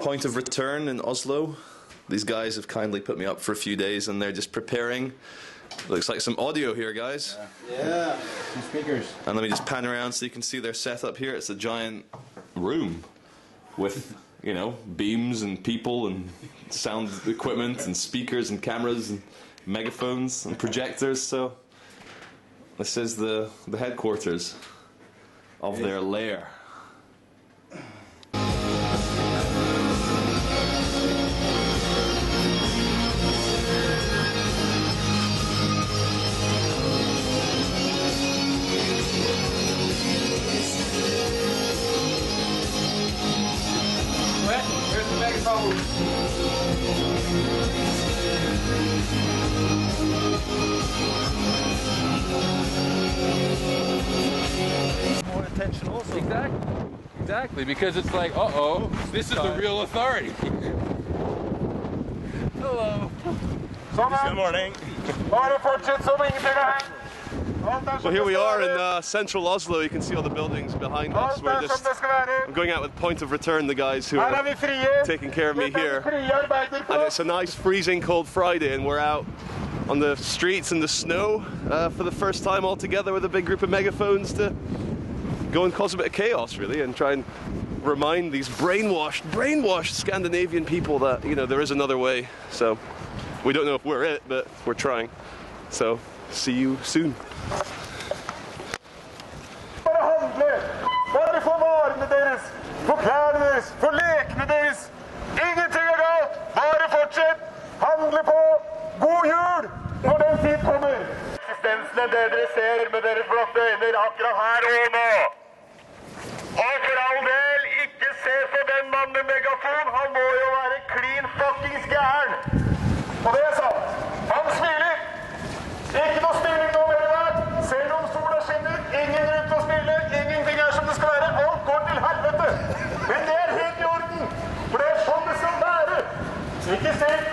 point of return in Oslo. These guys have kindly put me up for a few days and they're just preparing. Looks like some audio here, guys. Yeah, some speakers. And let me just pan around so you can see their setup here. It's a giant room with, you know, beams and people and sound equipment and speakers and cameras and megaphones and projectors. So this is the headquarters of their lair. Here's the megaphone. More attention also. Exactly, because it's like, uh-oh, this is the real authority. Hello. Good morning. Well, here we are in central Oslo. You can see all the buildings behind us. I'm going out with point of return, the guys who are taking care of me here. And it's a nice freezing cold Friday and we're out on the streets in the snow for the first time all together with a big group of megaphones to go and cause a bit of chaos, really, and try and remind these brainwashed Scandinavian people that, you know, there is another way. So we don't know if we're it, but we're trying. So see you soon. Bare for varene deres, for klærne deres, for lekene deres. Ingenting er galt. Bare fortsett. Handle på. God jul når den tid kommer. Eksistensen er det dere ser med deres blotte øyne akkurat her og nå. Og for all del, ikke se på den mannen med megafon. Han må jo være clean fuckings gæren. Og det er sant. Han smiler. Ikke noe smiling nå mer der. Selv om sola skinner, ingen rundt å smile, ingenting er som det skal være. Alt går til helvete. Men det er helt i orden. For det er sånn det skal være. Ikke sant?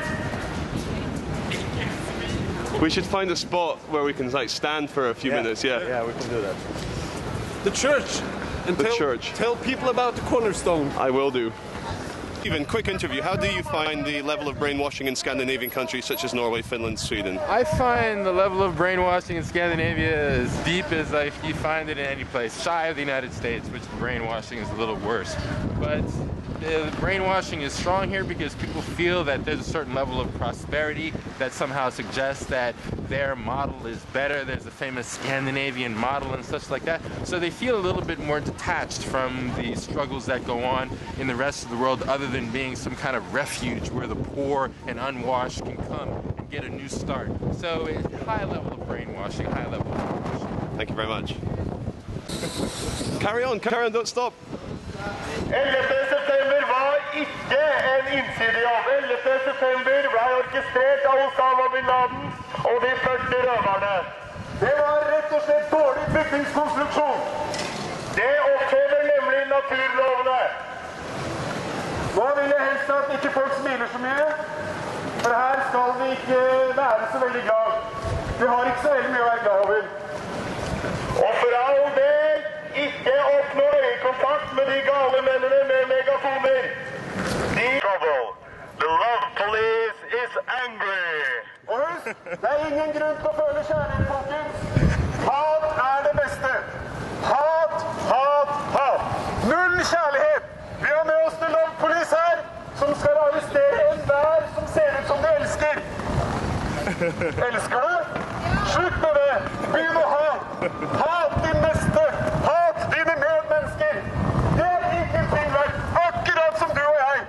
We should find a spot where we can like stand for a few minutes. Yeah, we can do that. The church. And tell people about the cornerstone. I will do. Even quick interview. How do you find the level of brainwashing in Scandinavian countries such as Norway, Finland, Sweden? I find the level of brainwashing in Scandinavia as deep as you find it in any place, shy of the United States, which the brainwashing is a little worse. But the brainwashing is strong here because people feel that there's a certain level of prosperity that somehow suggests that their model is better. There's a famous Scandinavian model and such like that. So they feel a little bit more detached from the struggles that go on in the rest of the world, other than being some kind of refuge where the poor and unwashed can come and get a new start. So it's high level of brainwashing, high level of brainwashing. Thank you very much. Carry on, don't stop. 11. september var ikke en innsidejobb. 11. september ble orkestrert av Osama bin Laden og de 40 røverne. Det var rett og slett dårlig bygningskonstruksjon. Det opphever nemlig naturlovene. Nå vil jeg helst at ikke folk smiler så mye, for her skal vi ikke være så veldig glad. Vi har ikke så veldig mye å være glad over. Og for all del, ikke oppnå øyekontakt med de gale mennene med megafoner. Trouble. The love police is angry. Og husk, det er ingen grunn til å føle kjærlighet, folkens. Hat er det beste. Hat, hat, hat. Null kjærlighet. Vi har med oss The Love Police her, som skal arrestere enhver som ser ut som de elsker. Elsker du? Slutt med det. Begynn å ha. Hat din neste. Hat dine medmennesker. Det er ingenting verdt, akkurat som du og jeg.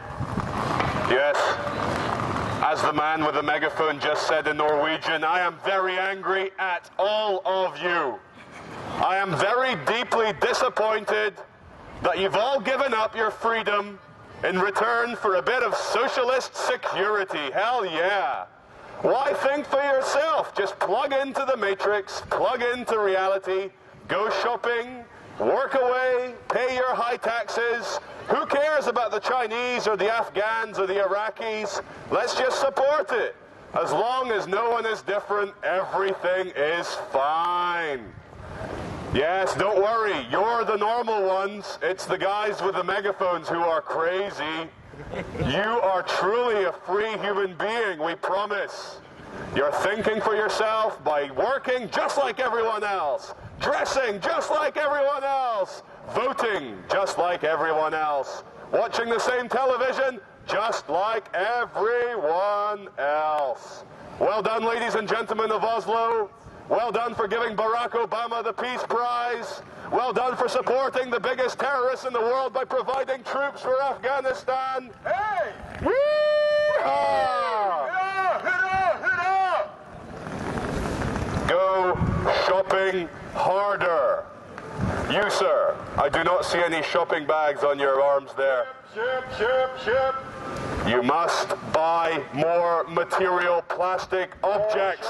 Yes. As the man with the megaphone just said in Norwegian, I am very angry at all of you. I am very deeply disappointed that you've all given up your freedom in return for a bit of socialist security. Hell yeah. Why think for yourself? Just plug into the matrix, plug into reality, go shopping, work away, pay your high taxes. Who cares about the Chinese or the Afghans or the Iraqis? Let's just support it. As long as no one is different, everything is fine. Yes, don't worry. You're the normal ones. It's the guys with the megaphones who are crazy. You are truly a free human being, we promise. You're thinking for yourself by working just like everyone else, dressing just like everyone else, voting just like everyone else, watching the same television just like everyone else. Well done, ladies and gentlemen of Oslo. Well done for giving Barack Obama the Peace Prize. Well done for supporting the biggest terrorists in the world by providing troops for Afghanistan. Hey! Woo-hoo! Hurra! Hurra! Go shopping harder. You, sir, I do not see any shopping bags on your arms there. Kjøp! You must buy more material plastic objects.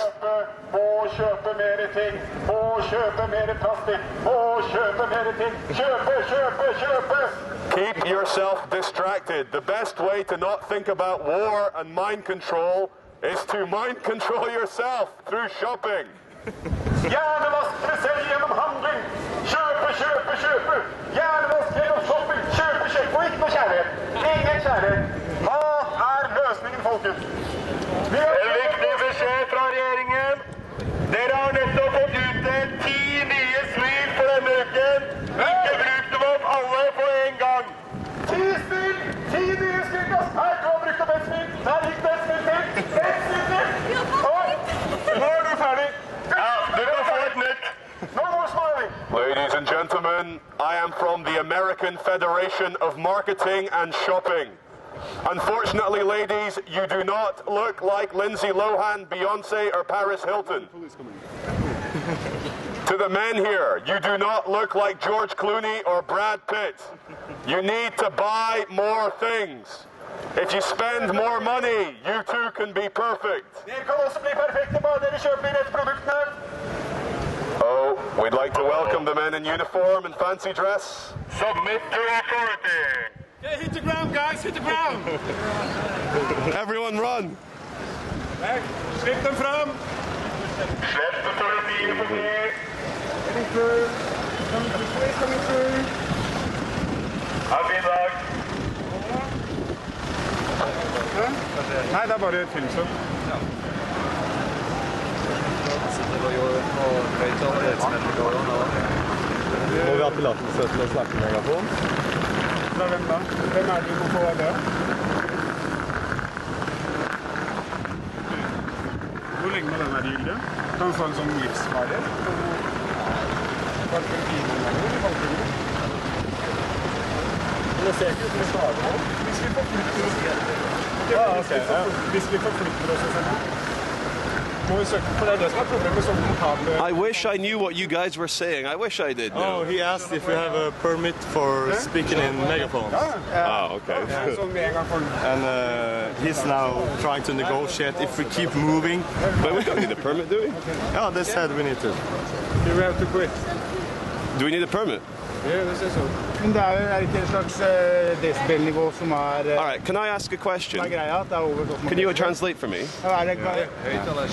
Må kjøpe mer ting. Må kjøpe mer plastikk. Må kjøpe mer ting. Kjøpe! Keep yourself distracted. The best way to not think about war and mind control is to mind control yourself through shopping. Hjernevask dere selv gjennom handling. Kjøpe! Hjernevask gjennom shopping. Kjøpe! Og ikke noe kjærlighet. Ingen kjærlighet. Mat løsningen, folkens. En viktig beskjed fra regjeringen. Dere har nettopp fått utdelt 10 nye smil for denne uken. Ikke bruk dem opp alle på en gang. 10 smil! 10 nye smil! Her, du har brukt opp et smil. Der gikk det et smil til. Et smil til. Og nå er du ferdig. Ja, du kan få et nytt. No more smiling. Ladies and gentlemen, I am from the American Federation of Marketing and Shopping. Unfortunately, ladies, you do not look like Lindsay Lohan, Beyonce, or Paris Hilton. To the men here, you do not look like George Clooney or Brad Pitt. You need to buy more things. If you spend more money, you too can be perfect. Dere kan også bli perfekte, bare dere kjøper de rette produktene. Oh, we'd like to welcome the men in uniform and fancy dress. Submit to authority. Okay, hit the ground, guys, hit the ground! Everyone run! Slipp dem fram! Slipp authority for me. Coming through. Ha en fin dag. Nei, det er bare et filmstopp. Må vi ha tillatelse til å snakke med megafon? Fra hvem da? Hvem er det du må få av det? Hvor lenge må den være gyldig? Kan du få en sånn livsvarig? Det ser ikke ut som det starter. Hvis vi forflytter oss og sånn. Må vi søke, for det er det som er problemet med sånne portable... I wish I knew what you guys were saying. I wish I did. Oh, he asked if we have a permit for speaking in megaphones. Oh, okay. Sånn med en gang for... And he's now trying to negotiate if we keep moving. But we don't need a permit, do we? Yeah, they said we need to. You have to quit. Do we need a permit? Ja, det ser sånn. Men det er ikke en slags decibel-nivå som All right, can I ask a question? greia, at det er over... Can you translate for me?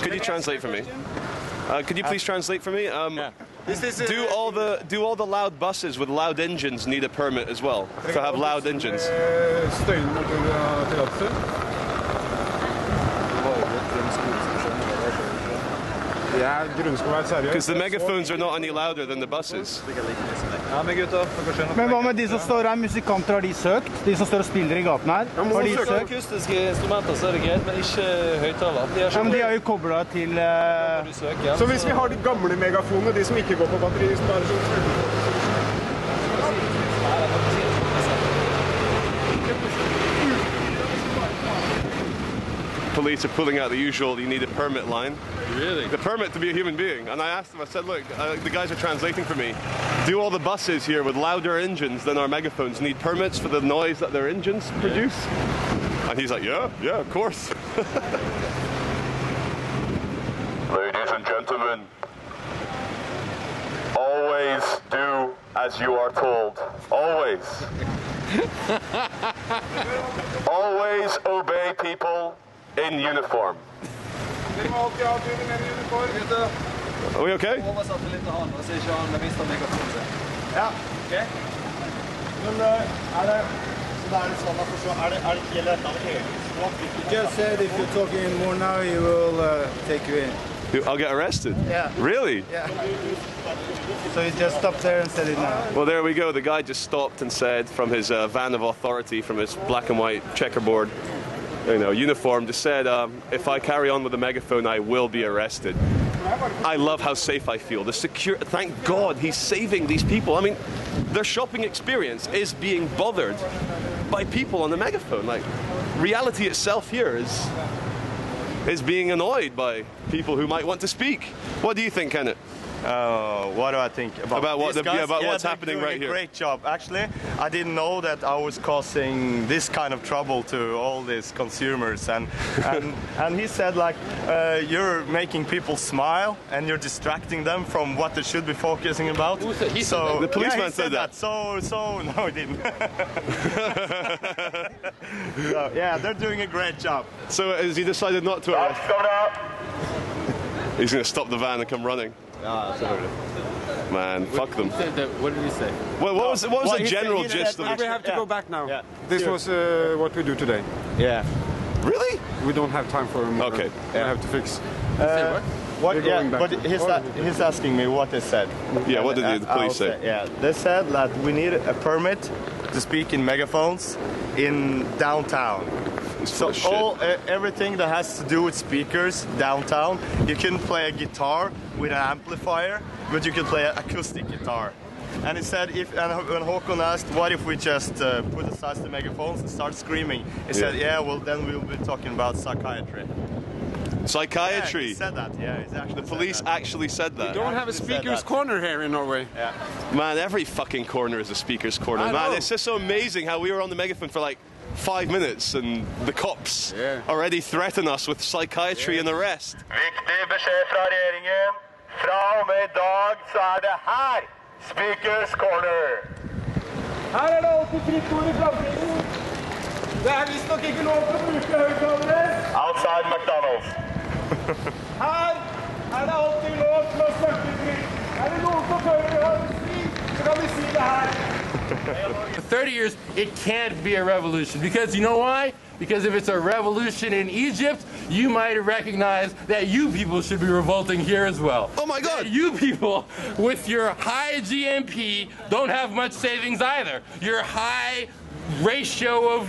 Could you Could translate for me? Could you please translate for me? Do all the loud buses with loud engines need a permit as well to have loud engines? Because the megaphones are not any louder than the buses. Men hva med de som står her, musikanter, har de søkt? De som står og spiller i gaten her, har de søkt? Akustiske instrumenter så er det greit, men ikke høyttaler. Ja, men de har jo koblet til... Så hvis vi har de gamle megafonene, de som ikke går på batteri, som bare sånn... Police are pulling out the usual, you need a permit line. Really? The permit to be a human being. And I asked them, I said, look, the guys are translating for me. Do all the buses here with louder engines than our megaphones need permits for the noise that their engines produce? And he's like, yeah, of course. Ladies and gentlemen, always do as you are told. Always. Always obey people in uniform. Dere må alltid ha til en uniform. Are we okay? Just said if you're talking anymore now, he will take you in. I'll get arrested? Yeah. Really? Yeah. So he just stopped there and said it now. Well, there we go. The guy just stopped and said from his van of authority, from his black and white checkerboard, uniform, just said, if I carry on with the megaphone, I will be arrested. I love how safe I feel. Thank God he's saving these people. I mean, their shopping experience is being bothered by people on the megaphone. Like, reality itself here is being annoyed by people who might want to speak. What do you think, Kenneth? What do I think about what's they're happening doing right here? Great job. Actually, I didn't know that I was causing this kind of trouble to all these consumers, and he said like you're making people smile and you're distracting them from what they should be focusing about. So the policeman he said that. So no, he didn't. So, yeah, they're doing a great job. So has he decided not to arrest? He's going to stop the van and come running. Man, fuck them. What did he say? Well, what was the general gist of it? We have to go back now. Yeah. This was what we do today. Yeah. Really? We don't have time for him. Okay. We have to fix. What? Yeah, but he's asking me what they said. Yeah, what did the police say? Yeah, they said that we need a permit to speak in megaphones in downtown. So everything that has to do with speakers downtown, you can play a guitar with an amplifier, but you can play an acoustic guitar. And he said, when Håkon asked, what if we just put aside the megaphones and start screaming? He said, yeah, well, then we'll be talking about psychiatry. Psychiatry? Yeah, he said that, yeah. The police actually said that? We don't have a speaker's corner here in Norway. Yeah. Man, every fucking corner is a speaker's corner. Man, it's just so amazing how we were on the megaphone for like 5 minutes and the cops already threaten us with psychiatry and arrest. Viktig beskjed fra regjeringen. Fra og med I dag så det her Speakers Corner. Her det alltid fritt ord I framtiden. Det visst nok ikke lov til å bruke høyttalere. Outside McDonald's. Her det alltid lov til å snakke fritt. Det noen som føler vi har å si, så kan vi si det her. For 30 years, it can't be a revolution. Because you know why? Because if it's a revolution in Egypt, you might recognize that you people should be revolting here as well. Oh my God! That you people, with your high GNP, don't have much savings either. Your high ratio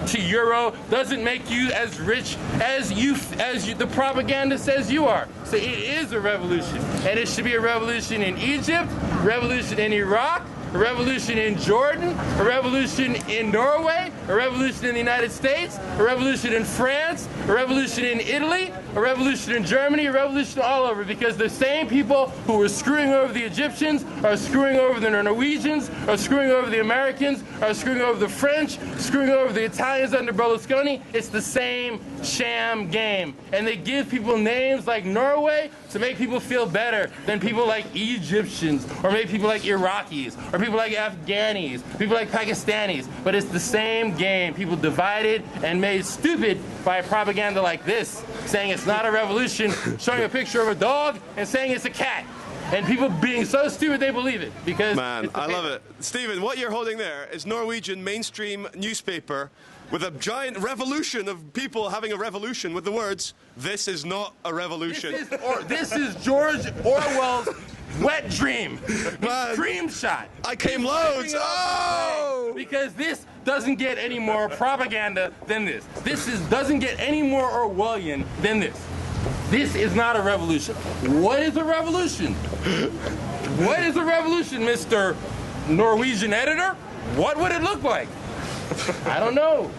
to euro doesn't make you as rich as the propaganda says you are. So it is a revolution, and it should be a revolution in Egypt, a revolution in Iraq, a revolution in Jordan, a revolution in Norway, a revolution in the United States, a revolution in France, a revolution in Italy, a revolution in Germany, a revolution all over, because the same people who were screwing over the Egyptians are screwing over the Norwegians, are screwing over the Americans, are screwing over the French, screwing over the Italians under Berlusconi. It's the same sham game. And they give people names like Norway to make people feel better than people like Egyptians, or maybe people like Iraqis, or people like Afghanis, people like Pakistanis. But it's the same game. People divided and made stupid by propaganda like this, saying it's not a revolution, showing a picture of a dog and saying it's a cat. And people being so stupid they believe it. Because man, I love it. Stephen, what you're holding there is Norwegian mainstream newspaper with a giant revolution of people having a revolution with the words, "This is not a revolution." This is George Orwell's wet dream. His dream shot. I came loads. Oh! Because this doesn't get any more propaganda than this. Doesn't get any more Orwellian than this. This is not a revolution. What is a revolution? What is a revolution, Mr. Norwegian editor? What would it look like? I don't know.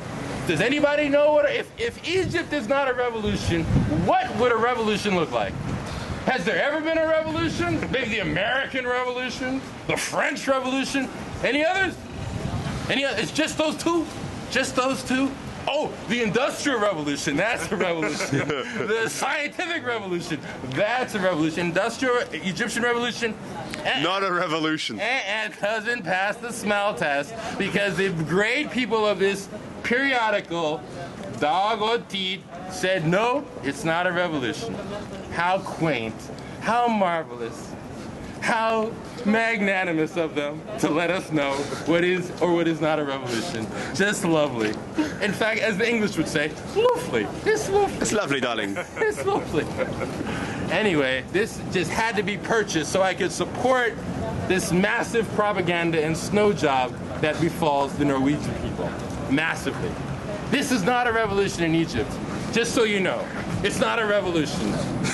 Does anybody know if Egypt is not a revolution, what would a revolution look like? Has there ever been a revolution? Maybe the American Revolution, the French Revolution, any others? It's just those two? Just those two? Oh, the Industrial Revolution, that's a revolution. The Scientific Revolution, that's a revolution. Industrial Egyptian Revolution, not a revolution. And doesn't pass the smell test, because the great people of this periodical, Dag og Tid, said no, it's not a revolution. How quaint, How marvelous. How magnanimous of them to let us know what is or what is not a revolution. Just lovely. In fact, as the English would say, lovely. It's lovely. It's lovely, darling. It's lovely. Anyway, this just had to be purchased so I could support this massive propaganda and snow job that befalls the Norwegian people. Massively. This is not a revolution in Egypt. Just so you know. It's not a revolution.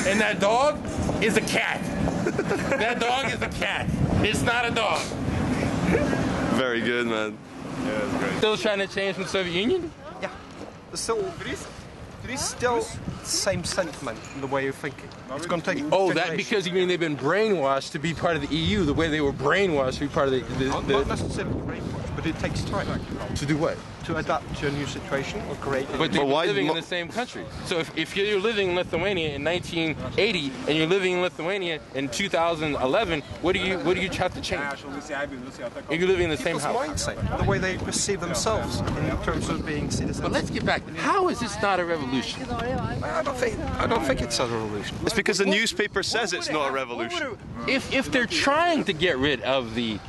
And that dog is a cat. That dog is a cat. It's not a dog. Very good, man. Yeah, that's great. Still trying to change from the Soviet Union? Yeah. Still, it is still the same sentiment in the way you're thinking. It's going to take Oh, that because you mean they've been brainwashed to be part of the EU, the way they were brainwashed to be part of the not necessarily brainwashed, but it takes time. to do what? To adapt to a new situation or create a But they're living in the same country. So if you're living in Lithuania in 1980 and you're living in Lithuania in 2011, what do you have to change? You're living in the same people's house. mindset, the way they perceive themselves in terms of being citizens. But let's get back. How is this not a revolution? I don't think it's a revolution. It's because the newspaper says it's not a revolution. If they're trying to get rid of the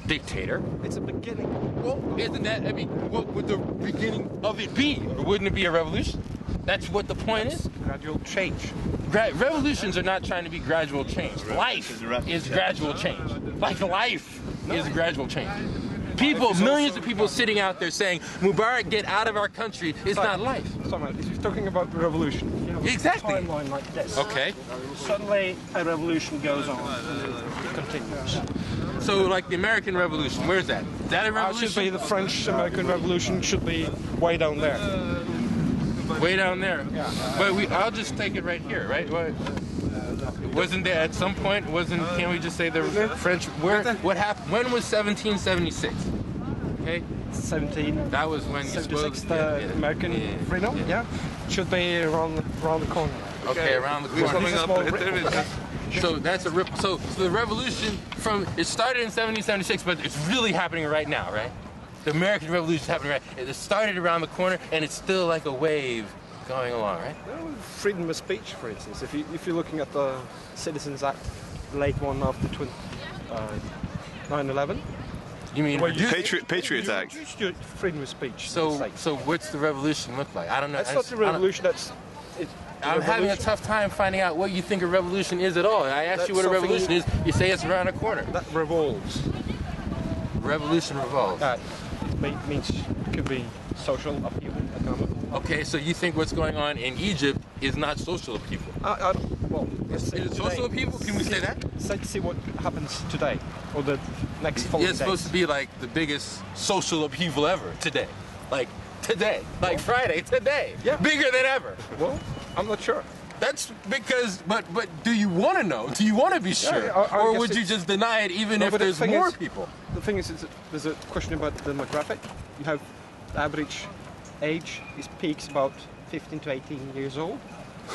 dictator, It's a beginning. well, isn't that? I mean, what would the beginning of it be? Or wouldn't it be a revolution? That's what the point is. Gradual change. Revolutions are not trying to be gradual change. Life is gradual change. Like life is a gradual change. People, millions of people sitting out there saying, Mubarak, get out of our country. It's not life. Sorry, if you're talking about the revolution, you have Exactly. a timeline like this. Okay. Suddenly, a revolution goes on. It continues. So like the American Revolution, where's that? Is that a Should be revolution? the French-American Revolution should be way down there. Way down there. But I'll just take it right here, right? Wasn't there at some point? Can't we just say the French? What happened? When was 1776? Okay. 17. That was when you 76, spoke. the American freedom. Yeah. Should be around the corner. Okay, around the corner. Coming up with it. So that's a rip. So the revolution it started in 1776, but it's really happening right now, right? The American Revolution is happening right. It started around the corner, and it's still like a wave going along, right? Freedom of speech, for instance. If you're looking at the Citizens Act, the late one after 9/11. You mean Patriot Act. Reduced your freedom of speech. So what's the revolution look like? I don't know. That's not the revolution. I'm having a tough time finding out what you think a revolution is at all. I asked you what a revolution is. You say it's around a corner. That revolves. Revolution revolves. That means it could be social upheaval, economic. Okay, so you think what's going on in Egypt is not social upheaval? Let's say Is it social upheaval? Can we say that? Let's see what happens today or the next following It's supposed to be like the biggest social upheaval ever today. Like today. Like Friday, today. Yeah. Bigger than ever. Well, I'm not sure. That's because, but do you want to know? Do you want to be sure? I or guess would you just deny it even if but the there's thing more is- people? The thing is, there's a question about the demographic. You have the average age is peaks about 15 to 18 years old.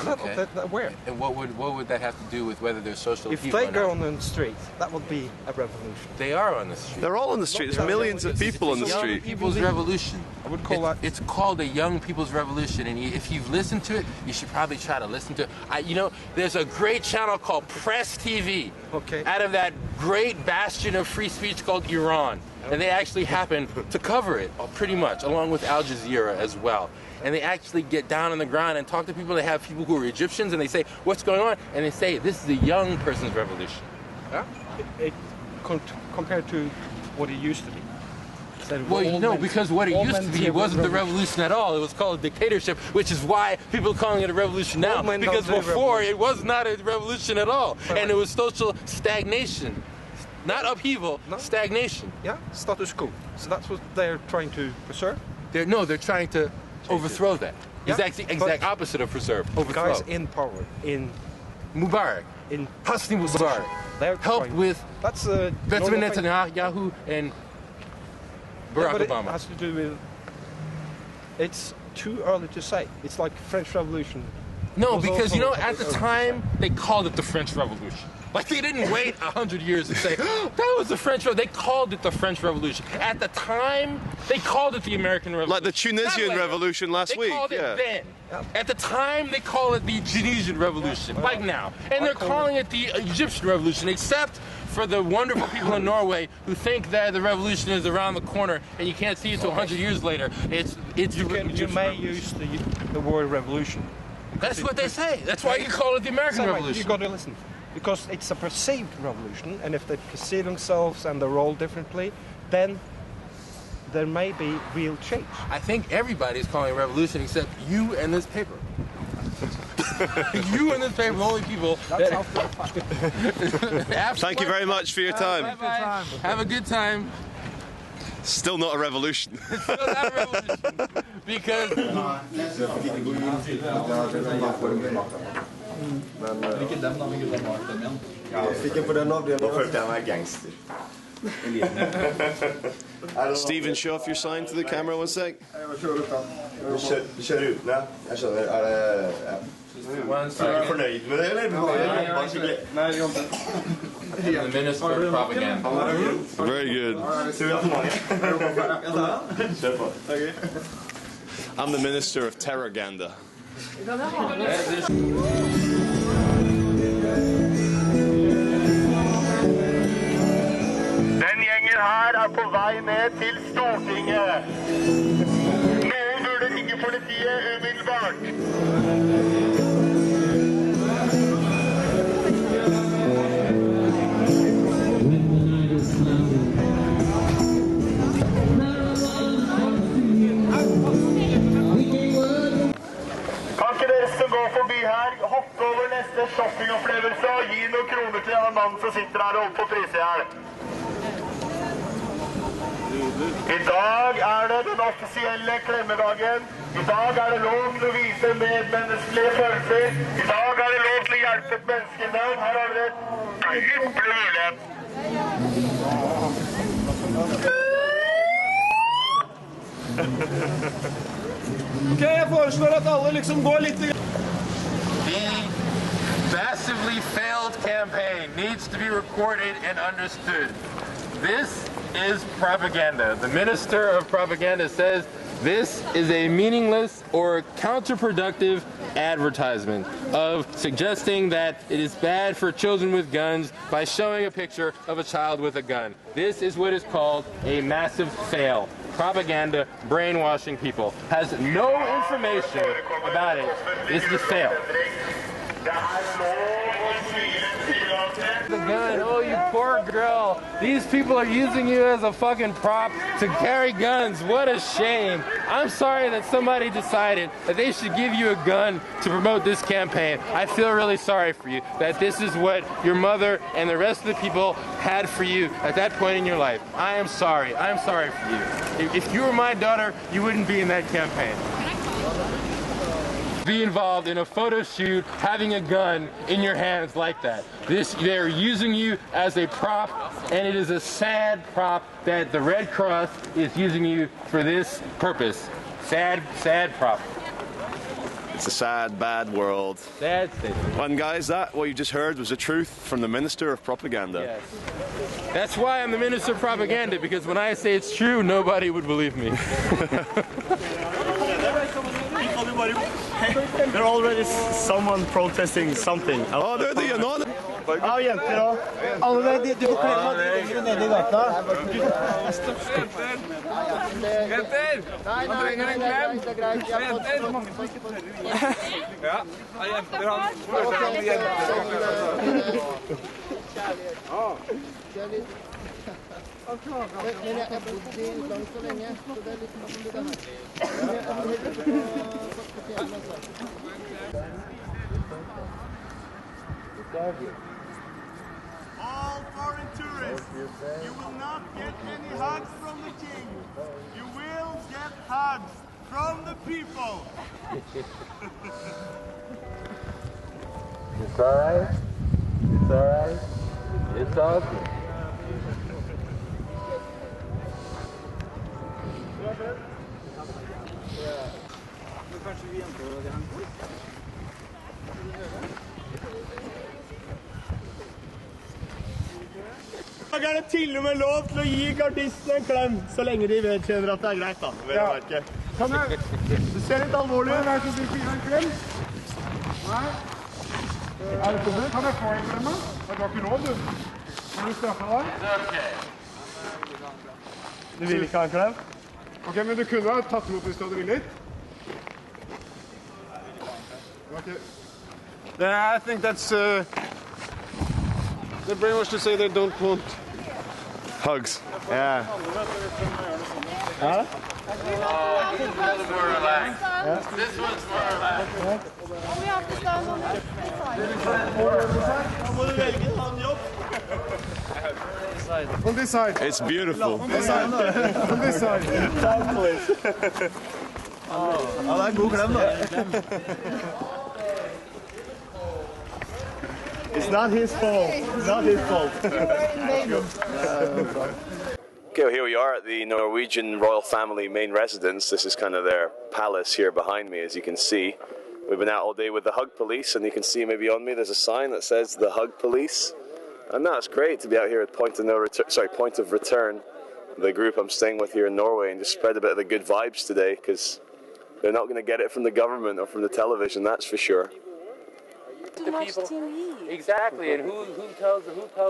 Not Okay. that aware. And what would that have to do with whether there's social If upheaval they or go not? on the street, that would be a revolution. They are on the street. They're all on the street. There's millions of people on the Young street. People's Revolution. I would call that. It's called a Young People's Revolution, and if you've listened to it, you should probably try to listen to it. There's a great channel called Press TV. Okay. Out of that great bastion of free speech called Iran, and they actually happen to cover it pretty much, along with Al Jazeera as well. And they actually get down on the ground and talk to people. They have people who are Egyptians, and they say, "What's going on?" And they say, "This is a young person's revolution." Yeah. Compared to what it used to be. Well, no, because what it used to be wasn't the revolution at all. It was called a dictatorship, which is why people are calling it a revolution now. Old men Because don't do before revolution. it was not a revolution at all, and it was social stagnation, not upheaval, stagnation. Yeah, status quo. So that's what they're trying to preserve. They're trying to overthrow that. Yeah, It's the exact but opposite of preserve. Overthrow. Guys in power, in Mubarak, Hosni Mubarak, they're helped trying- with That's a Benjamin normal thing. Netanyahu and Barack But it Obama. has to do with. It's too early to say. It's like French Revolution. No, was because also at the time they called it the French Revolution. Like, they didn't wait 100 years to say, oh, that was the French Revolution. They called it the French Revolution. At the time, they called it the American Revolution. Like the Tunisian Revolution last week. They called it then. At the time, they call it the Tunisian Revolution, like now. And they're calling it the Egyptian Revolution, except for the wonderful people in Norway who think that the revolution is around the corner and you can't see it until 100 years later. You may use the word revolution. That's what they say. That's why you call it the American Revolution. You've got to listen. Because it's a perceived revolution, and if they perceive themselves and the role differently, then there may be real change. I think everybody's calling it a revolution except you and this paper. You and this paper, the only people. Thank you very much for your time. Bye-bye. Have a good time. Still not a revolution. Still not a revolution. Because... Steven, show off your sign to the camera one sec. The Minister of Propaganda. Very good. I'm the Minister of Terrorganda. Den gjengen her på vei ned til Stortinget. Noen burde ringe politiet umiddelbart. Kan ikke dere som går forbi her, hoppe over neste shoppingopplevelse og gi noen kroner til den mannen som sitter her oppe på Prisihjel? I dag det den offisielle klemmedagen. I dag det lov til å vise medmenneskelige følelser. I dag det lov til å hjelpe et menneske i nød. Her har dere et ypperlig mulighet. Ok, jeg foreslår at alle liksom går litt... The massively failed campaign needs to be recorded and understood. This is propaganda. The Minister of Propaganda says this is a meaningless or counterproductive advertisement of suggesting that it is bad for children with guns by showing a picture of a child with a gun. This is what is called a massive fail. Propaganda, brainwashing people, has no information about it. This is a fail. The gun, oh you poor girl. These people are using you as a fucking prop to carry guns. What a shame. I'm sorry that somebody decided that they should give you a gun to promote this campaign. I feel really sorry for you, that this is what your mother and the rest of the people had for you at that point in your life. I am sorry. I'm sorry for you. If you were my daughter, you wouldn't be in that campaign. Be involved in a photo shoot having a gun in your hands like that. They're using you as a prop, and it is a sad prop that the Red Cross is using you for this purpose. Sad, sad prop. It's a sad, bad world. Sad state. And guys, what you just heard was the truth from the Minister of Propaganda. Yes. That's why I'm the Minister of Propaganda, because when I say it's true, nobody would believe me. There's already someone protesting something. Oh, they're the anonymity. Ja, jenter da. Alle, du får klemme at de ligger nede i gata. Jenter! Han trenger en klem! Jenter! Ja, jenter han. Men jeg bodde i utlandet så lenge, så det litt som det her. All foreign tourists, you will not get any hugs from the king. You will get hugs from the people. It's alright. It's alright. It's all good. dag er det til og med lov til å gi gardistene en klem, så lenge de vedkjenner at det er greit, da. Ja. Kan jeg? Det ser litt alvorlig ut. Kan du gi en klem? Nei. Er det sånn? Kan jeg få en klem, da? Jeg har ikke lov, du. Har du straffet deg? Du vil ikke ha en klem? Ok, men du kunne ha tatt imot hvis du hadde villet. Okay. I think that's they're brainwashed to say they don't want Hugs. Yeah. This Huh? one's more relaxed. Yeah. This one's more relaxed. We have to stand on this side. On this side. It's beautiful. On this side. On this side. Ja, det er en god klem, da. It's not his fault. It's not his fault. Okay, well, here we are at the Norwegian royal family main residence. This is kind of their palace here behind me, as you can see. We've been out all day with the hug police, and you can see maybe on me there's a sign that says the hug police. And no, it's great to be out here at point of return, the group I'm staying with here in Norway, and just spread a bit of the good vibes today, because they're not going to get it from the government or from the television, that's for sure. To watch TV. Exactly, and who tells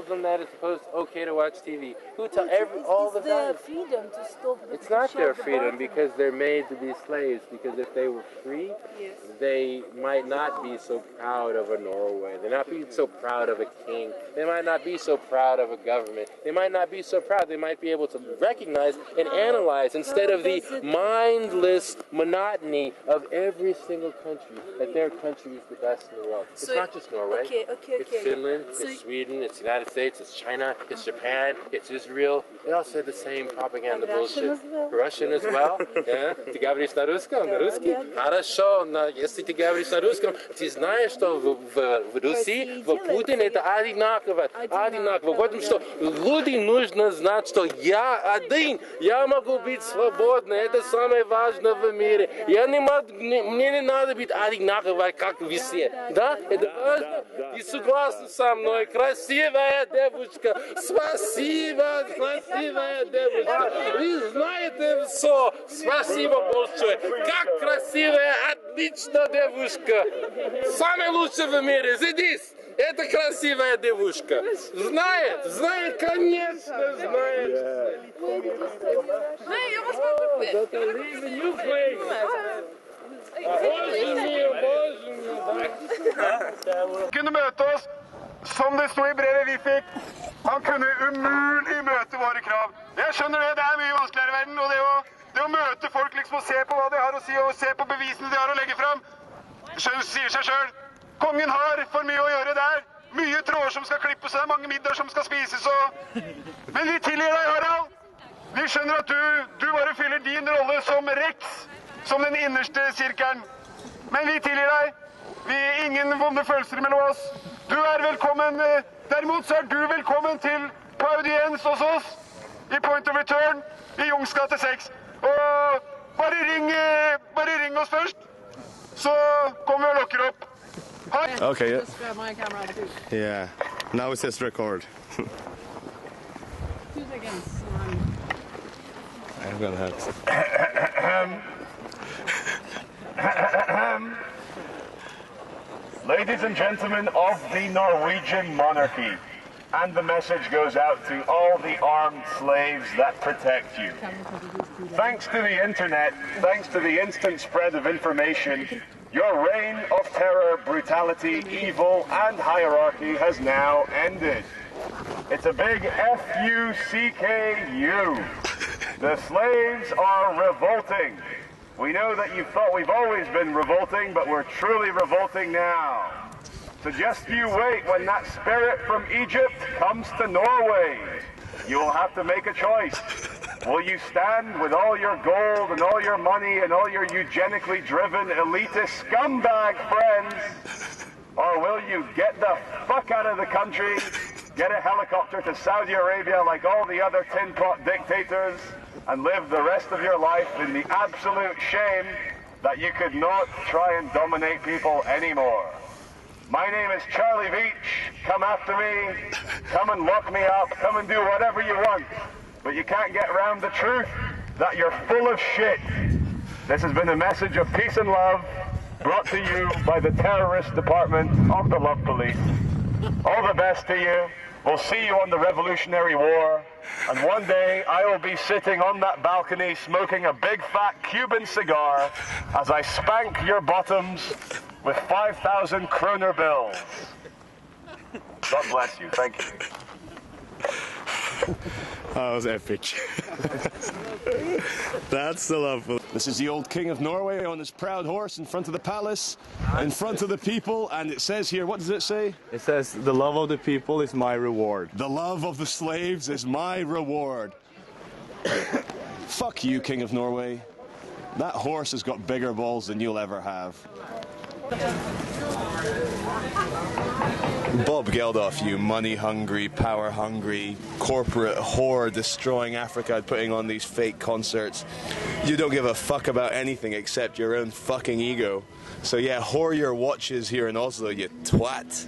them that it's okay to watch TV? Who tell all the time? It's their freedom to stop. It's not their freedom because they're made to be slaves. Because if they were free, yes, they might not be so proud of a Norway. They're not be so proud of a king. They might not be so proud of a government. They might not be so proud. They might be able to recognize and analyze instead of the mindless monotony of every single country that their country is the best in the world. It's not just Norway. It's Finland, it's Sweden, it's the United States, it's China, it's Japan, it's Israel. They all say the same propaganda bullshit. Russian as well. Yeah. Ты говоришь на русском? На русский? Хорошо. Если ты говоришь на русском, ты знаешь, что в России, в Путине это одинаково. Одинаково. Потому что люди нужно знать, что я один. Я могу быть свободным. Это самое важное в мире. Мне не надо быть одинаково, как все. Да? Это важно? Ты согласен со мной? Красивая девушка. Спасибо, красивая девушка. Вы знаете все. Спасибо большое. Как красивая, отличная девушка. Самая лучшая в мире. Здесь. Это красивая девушка. Знает, конечно, знает. Hey, jag måste vara uppe. Kunne møte oss, som det stod i brevet vi fikk. Han kunne umulig møte våre krav. Jeg skjønner det er mye vanskeligere i verden, og det å møte folk liksom og se på hva de har å si, og se på bevisene de har å legge frem, sier seg selv. Kongen har for mye å gjøre der. Mye tråder som skal klippes, og mange middager som skal spises, Men vi tilgir deg, Harald. Vi skjønner at du bare fyller din rolle som Rex, som den innerste sirkelen. Men vi tilgir deg. Vi har ingen vonde følelser mellom oss. Du er velkommen. Derimot så er du velkommen til på audiens hos oss i Point of Return i Jungsgate 6. Og bare ring oss først, så kommer vi og lokker opp. Hei. Okay, yeah. Now it says record. 2 seconds. I'm gonna have Ladies and gentlemen of the Norwegian monarchy, and the message goes out to all the armed slaves that protect you. Thanks to the internet, thanks to the instant spread of information, your reign of terror, brutality, evil, and hierarchy has now ended. It's a big F-U-C-K-U. The slaves are revolting. We know that you thought we've always been revolting, but we're truly revolting now. So just you wait when that spirit from Egypt comes to Norway. You will have to make a choice. Will you stand with all your gold and all your money and all your eugenically driven elitist scumbag friends? Or will you get the fuck out of the country, get a helicopter to Saudi Arabia like all the other tin pot dictators, and live the rest of your life in the absolute shame that you could not try and dominate people anymore? My name is Charlie Veitch. Come after me. Come and lock me up. Come and do whatever you want. But you can't get around the truth that you're full of shit. This has been a message of peace and love brought to you by the terrorist department of the Love Police. All the best to you. We'll see you on the Revolutionary War. And one day I will be sitting on that balcony smoking a big fat Cuban cigar as I spank your bottoms with 5,000 kroner bills. God bless you. Thank you. That was epic. That's the love. This is the old King of Norway on his proud horse in front of the palace, in front of the people, and it says here, what does it say? It says, the love of the people is my reward. The love of the slaves is my reward. Fuck you, King of Norway. That horse has got bigger balls than you'll ever have. Bob Geldof, you money-hungry, power-hungry, corporate whore destroying Africa, putting on these fake concerts. You don't give a fuck about anything except your own fucking ego. So yeah, whore your watches here in Oslo, you twat.